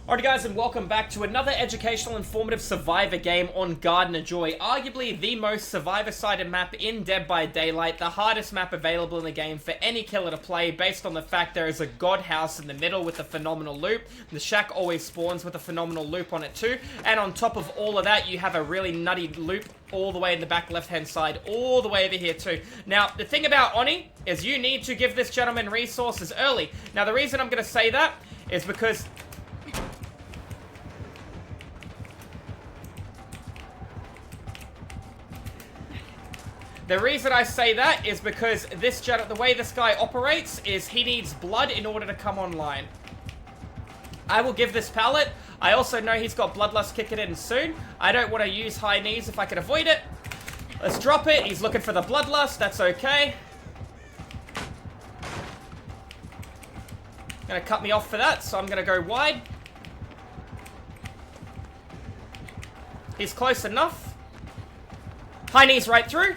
Alright guys, and welcome back to another educational informative survivor game on Garden of Joy. Arguably the most survivor-sided map in Dead by Daylight, the hardest map available in the game for any killer to play based on the fact there is a god house in the middle with a phenomenal loop. The shack always spawns with a phenomenal loop on it too, and on top of all of that you have a really nutty loop all the way in the back left-hand side, all the way over here too. Now, the thing about Oni is you need to give this gentleman resources early. Now, the reason I'm going to say that is because the reason I say that is because the way this guy operates is he needs blood in order to come online. I will give this pallet. I also know he's got Bloodlust kicking in soon. I don't want to use high knees if I can avoid it. Let's drop it. He's looking for the Bloodlust. That's okay. Gonna cut me off for that, so I'm gonna go wide. He's close enough. High knees right through.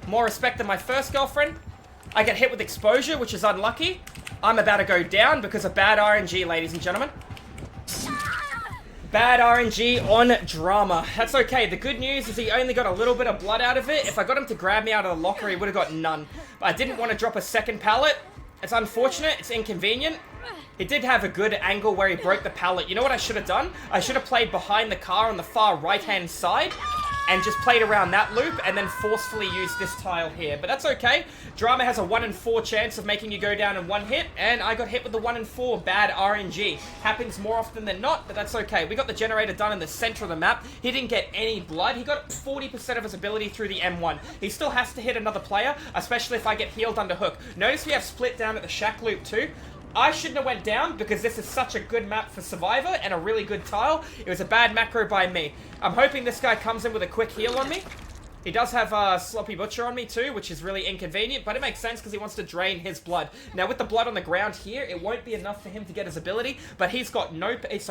More respect than my first girlfriend. I get hit with exposure, which is unlucky. I'm about to go down because of bad RNG, ladies and gentlemen. Bad RNG on drama. That's okay. The good news is he only got a little bit of blood out of it. If I got him to grab me out of the locker, he would have got none. But I didn't want to drop a second pallet. It's unfortunate. It's inconvenient. He did have a good angle where he broke the pallet. You know what I should have done? I should have played behind the car on the far right-hand side and just played around that loop and then forcefully used this tile here. But that's okay. Drama has a 1 in 4 chance of making you go down in one hit, and I got hit with the 1 in 4 bad RNG. Happens more often than not, but that's okay. We got the generator done in the center of the map. He didn't get any blood. He got 40% of his ability through the M1. He still has to hit another player, especially if I get healed under hook. Notice we have split down at the shack loop too. I shouldn't have went down because this is such a good map for Survivor and a really good tile. It was a bad macro by me. I'm hoping this guy comes in with a quick heal on me. He does have Sloppy Butcher on me too, which is really inconvenient, but it makes sense because he wants to drain his blood. Now, with the blood on the ground here, it won't be enough for him to get his ability, but he's got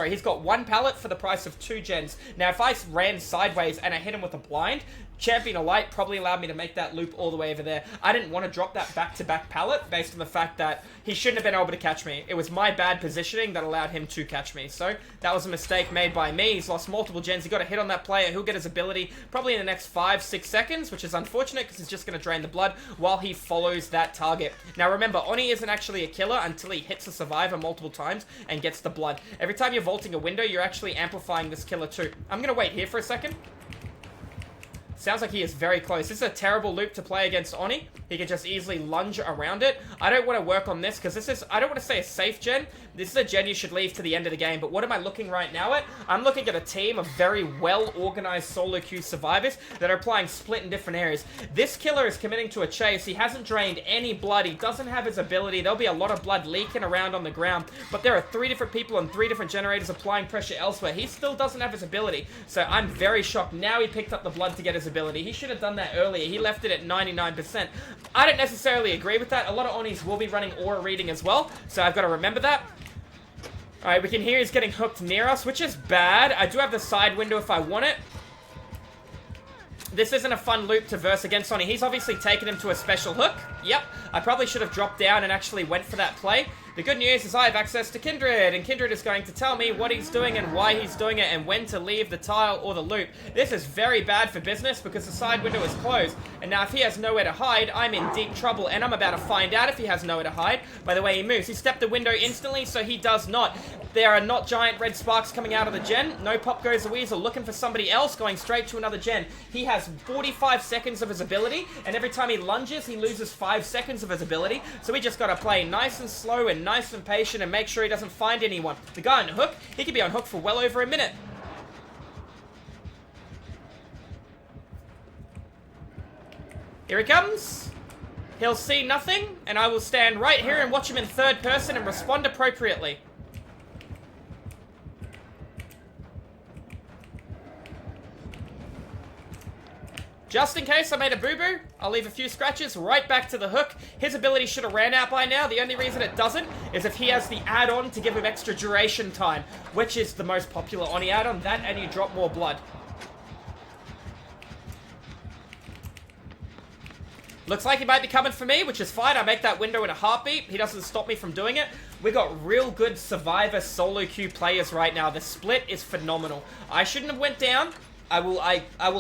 he's got 1 pallet for the price of 2 gens. Now, if I ran sideways and I hit him with a blind, Champion of Light probably allowed me to make that loop all the way over there. I didn't want to drop that back-to-back pallet based on the fact that he shouldn't have been able to catch me. It was my bad positioning that allowed him to catch me. So that was a mistake made by me. He's lost multiple gens. He got a hit on that player. He'll get his ability probably in the next 5-6 seconds, which is unfortunate because he's just going to drain the blood while he follows that target. Now remember, Oni isn't actually a killer until he hits a survivor multiple times and gets the blood. Every time you're vaulting a window, you're actually amplifying this killer too. I'm going to wait here for a second. Sounds like he is very close. This is a terrible loop to play against Oni. He can just easily lunge around it. I don't want to work on this because this is, I don't want to say a safe gen. This is a gen you should leave to the end of the game. But what am I looking right now at? I'm looking at a team of very well-organized solo queue survivors that are playing split in different areas. This killer is committing to a chase. He hasn't drained any blood. He doesn't have his ability. There'll be a lot of blood leaking around on the ground. But there are 3 different people and 3 different generators applying pressure elsewhere. He still doesn't have his ability. So I'm very shocked. Now he picked up the blood to get his ability. He should have done that earlier. He left it at 99%. I don't necessarily agree with that. A lot of Onis will be running aura reading as well, so I've got to remember that. Alright, we can hear he's getting hooked near us, which is bad. I do have the side window if I want it. This isn't a fun loop to verse against Oni. He's obviously taken him to a special hook. Yep, I probably should have dropped down and actually went for that play. The good news is I have access to Kindred, and Kindred is going to tell me what he's doing and why he's doing it and when to leave the tile or the loop. This is very bad for business because the side window is closed. And now if he has nowhere to hide, I'm in deep trouble, and I'm about to find out if he has nowhere to hide by the way he moves. He stepped the window instantly, so he does not. There are not giant red sparks coming out of the gen. No pop goes a weasel looking for somebody else, going straight to another gen. He has 45 seconds of his ability, and every time he lunges, he loses 5 seconds of his ability. So we just gotta play nice and slow and nice and patient and make sure he doesn't find anyone. The guy on hook, he could be on hook for well over a minute. Here he comes. He'll see nothing, and I will stand right here and watch him in third person and respond appropriately. Just in case I made a boo-boo, I'll leave a few scratches right back to the hook. His ability should have ran out by now. The only reason it doesn't is if he has the add-on to give him extra duration time, which is the most popular Oni add-on, that and you drop more blood. Looks like he might be coming for me, which is fine. I make that window in a heartbeat. He doesn't stop me from doing it. We got real good Survivor solo queue players right now. The split is phenomenal. I shouldn't have went down. I will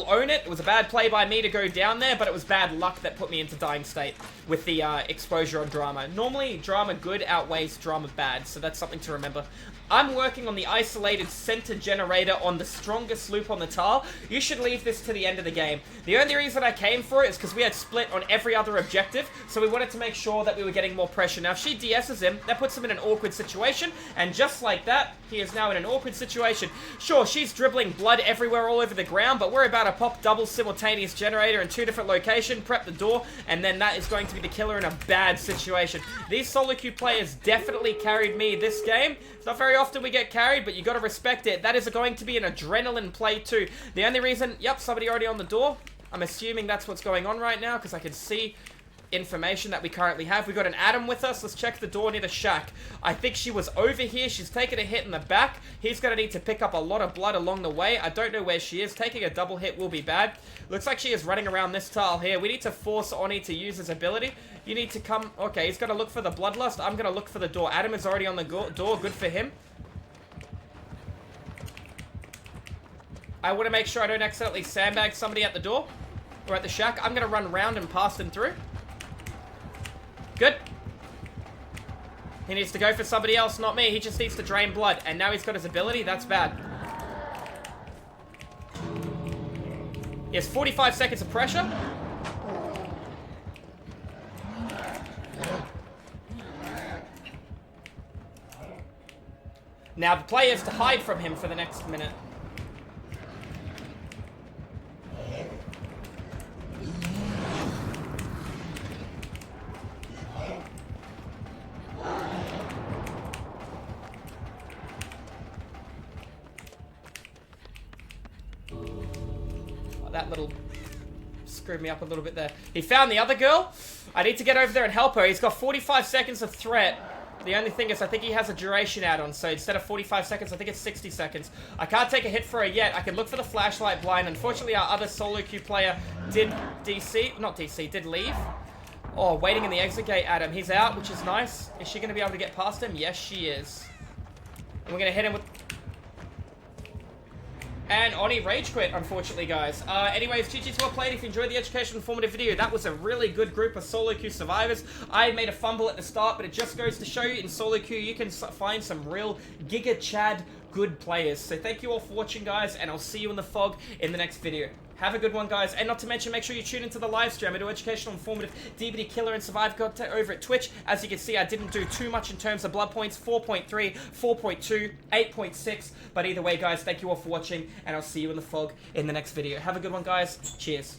own it. It was a bad play by me to go down there, but it was bad luck that put me into dying state with the exposure on drama. Normally, drama good outweighs drama bad, so that's something to remember. I'm working on the isolated center generator on the strongest loop on the tile. You should leave this to the end of the game. The only reason I came for it is because we had split on every other objective, so we wanted to make sure that we were getting more pressure. Now, if she DS's him, that puts him in an awkward situation, and just like that, he is now in an awkward situation. Sure, she's dribbling blood everywhere all over the ground, but we're about to pop double simultaneous generator in 2 different locations, prep the door, and then that is going to be the killer in a bad situation. These solo queue players definitely carried me this game. It's not very often we get carried, but you got to respect it. That is going to be an adrenaline play too. The only reason, yep, somebody already on the door. I'm assuming that's what's going on right now because I can see information that we currently have. We got an Adam with us. Let's check the door near the shack. I think she was over here. She's taken a hit in the back. He's going to need to pick up a lot of blood along the way. I don't know where she is. Taking a double hit will be bad. Looks like she is running around this tile here. We need to force Oni to use his ability. You need to come... Okay, he's going to look for the bloodlust. I'm going to look for the door. Adam is already on the door. Good for him. I want to make sure I don't accidentally sandbag somebody at the door or at the shack. I'm going to run around and pass them through. Good. He needs to go for somebody else, not me. He just needs to drain blood. And now he's got his ability. That's bad. He has 45 seconds of pressure. Now the play is to hide from him for the next minute. That little screwed me up a little bit there. He found the other girl. I need to get over there and help her. He's got 45 seconds of threat. The only thing is I think he has a duration add-on, so instead of 45 seconds, I think it's 60 seconds. I can't take a hit for her yet. I can look for the flashlight blind. Unfortunately, our other solo queue player did did leave. Oh, waiting in the exit gate, Adam. He's out, which is nice. Is she going to be able to get past him? Yes, she is. And we're going to hit him with... And Oni rage quit, unfortunately, guys. Anyways, GG's well played. If you enjoyed the educational informative video, that was a really good group of solo queue survivors. I made a fumble at the start, but it just goes to show you in solo queue, you can find some real Giga Chad good players. So thank you all for watching, guys, and I'll see you in the fog in the next video. Have a good one, guys. And not to mention, make sure you tune into the live stream. I do educational, informative, DBD killer, and survive content over at Twitch. As you can see, I didn't do too much in terms of blood points. 4.3, 4.2, 8.6. But either way, guys, thank you all for watching, and I'll see you in the fog in the next video. Have a good one, guys. Cheers.